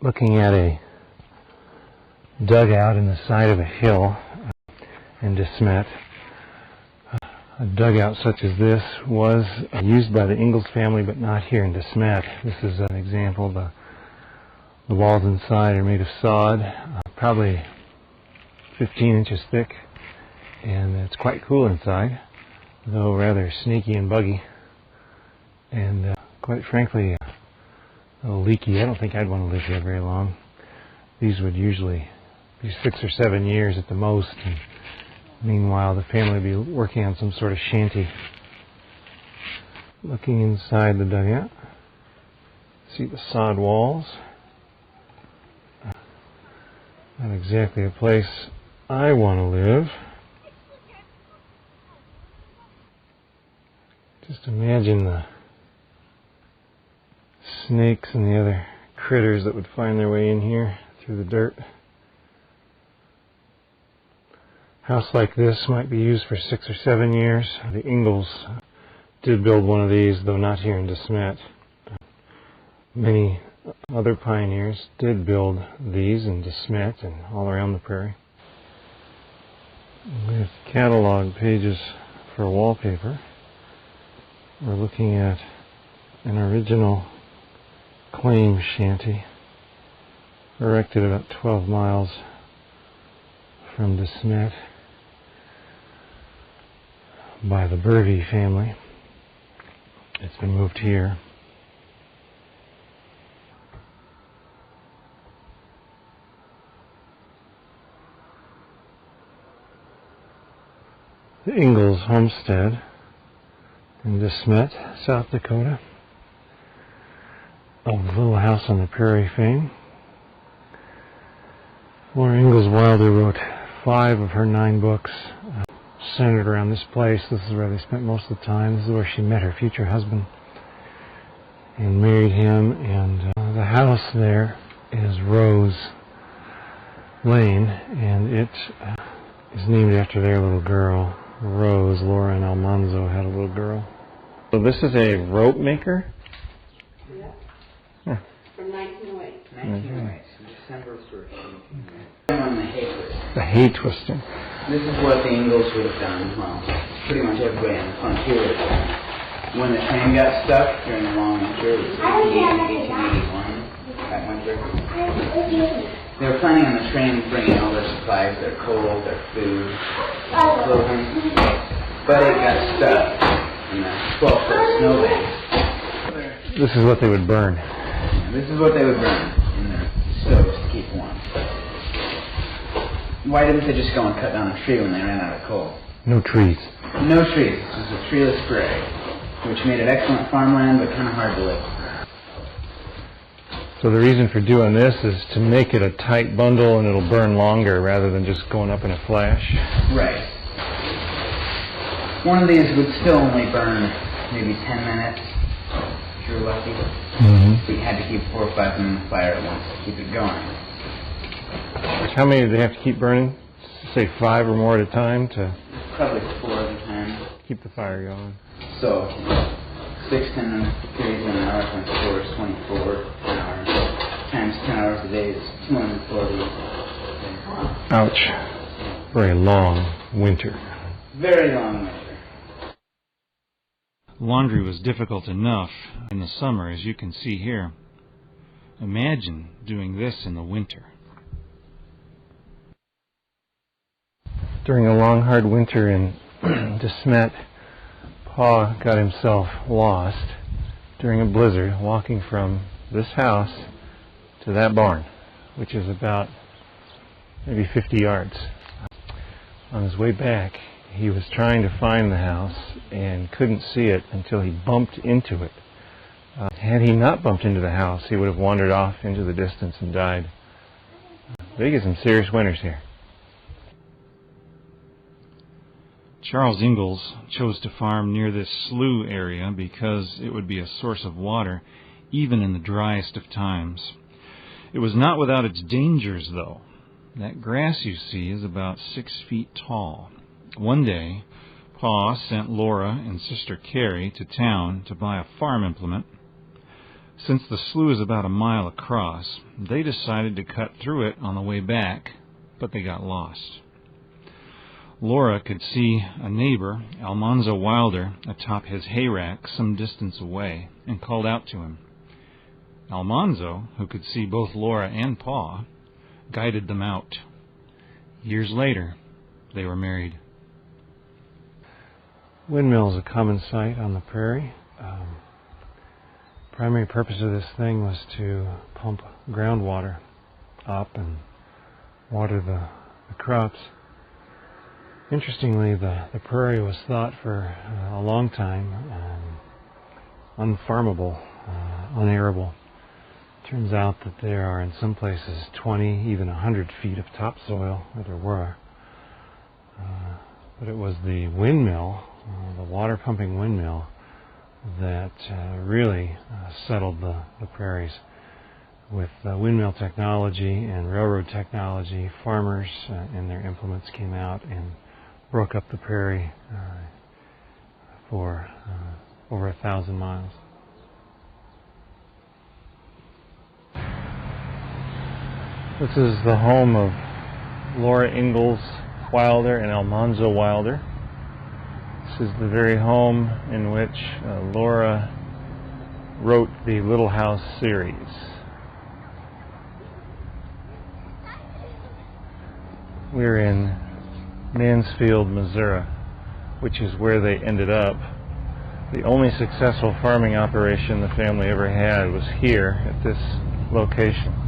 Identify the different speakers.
Speaker 1: looking at a dugout in the side of a hill in De Smet. A dugout such as this was used by the Ingalls family, but not here in De Smet. This is an example. The walls inside are made of sod, probably 15 inches thick, and it's quite cool inside, though rather sneaky and buggy, and quite frankly a little leaky. I don't think I'd want to live here very long. These would usually be 6 or 7 years at the most, and meanwhile the family would be working on some sort of shanty. Looking inside the dugout, see the sod walls. Not exactly a place I want to live. Just imagine the snakes and the other critters that would find their way in here through the dirt. A house like this might be used for 6 or 7 years. The Ingalls did build one of these, though not here in De Smet. Many other pioneers did build these in De Smet and all around the prairie. With catalog pages for wallpaper, we're looking at an original claim shanty erected about 12 miles from De Smet by the Prairie family. It's been moved here. The Ingalls homestead in De Smet, South Dakota, of Little House on the Prairie fame. Laura Ingalls Wilder wrote 5 of her 9 books centered around this place. This is where they spent most of the time. This is where she met her future husband and married him. And the house there is Rose Lane, and it is named after their little girl, Rose. Laura and Almanzo had a little girl. So this is a rope maker?
Speaker 2: Yeah.
Speaker 1: Huh.
Speaker 2: From 1908.
Speaker 3: 1908, December 1st. On the hay twister.
Speaker 1: The hay twister.
Speaker 3: This is what the Ingalls would have done. Well, pretty much everybody on the frontier would have done. When the train got stuck during the long winter, it was 1881, that winter. They were planning on the train bringing all their supplies, their coal, their food, clothing, but it got stuck in the 12-foot snowbank.
Speaker 1: This is what they would burn.
Speaker 3: This is what they would burn in their stoves to keep warm. Why didn't they just go and cut down a tree when they ran out of coal?
Speaker 1: No trees.
Speaker 3: No trees. This was a treeless prairie, which made it excellent farmland, but kind of hard to live.
Speaker 1: So the reason for doing this is to make it a tight bundle and it'll burn longer rather than just going up in a flash.
Speaker 3: Right. One of these would still only burn maybe 10 minutes, if you're lucky.
Speaker 1: Mm-hmm.
Speaker 3: We had to keep 4 or 5 of them in the fire at once to keep it going.
Speaker 1: How many do they have to keep burning? Say 5 or more at a time to
Speaker 3: Probably 4 at a time.
Speaker 1: keep the fire going.
Speaker 3: So 6 10 periods an hour times 4 is 24 an hour. Times 10 hours a day is 240.
Speaker 1: Ouch. Very long winter.
Speaker 3: Very long winter.
Speaker 4: Laundry was difficult enough in the summer, as you can see here. Imagine doing this in the winter.
Speaker 1: During a long, hard winter in De Smet, Pa got himself lost during a blizzard walking from this house to that barn, which is about maybe 50 yards. On his way back, he was trying to find the house and couldn't see it until he bumped into it. Had he not bumped into the house, he would have wandered off into the distance and died. They get some serious winters here.
Speaker 4: Charles Ingalls chose to farm near this slough area because it would be a source of water even in the driest of times. It was not without its dangers, though. That grass you see is about 6 feet tall. One day, Pa sent Laura and Sister Carrie to town to buy a farm implement. Since the slough is about a mile across, they decided to cut through it on the way back, but they got lost. Laura could see a neighbor, Almanzo Wilder, atop his hayrack some distance away, and called out to him. Almanzo, who could see both Laura and Pa, guided them out. Years later, they were married.
Speaker 1: Windmill is a common sight on the prairie. Primary purpose of this thing was to pump groundwater up and water the crops. Interestingly, the prairie was thought for a long time unfarmable, unarable. Turns out that there are in some places 20, even 100 feet of topsoil, or there were. But it was the windmill, the water pumping windmill, that really settled the prairies. With windmill technology and railroad technology, farmers and their implements came out and broke up the prairie for over 1,000 miles. This is the home of Laura Ingalls Wilder and Almanzo Wilder. This is the very home in which Laura wrote the Little House series. We're in Mansfield, Missouri, which is where they ended up. The only successful farming operation the family ever had was here at this location.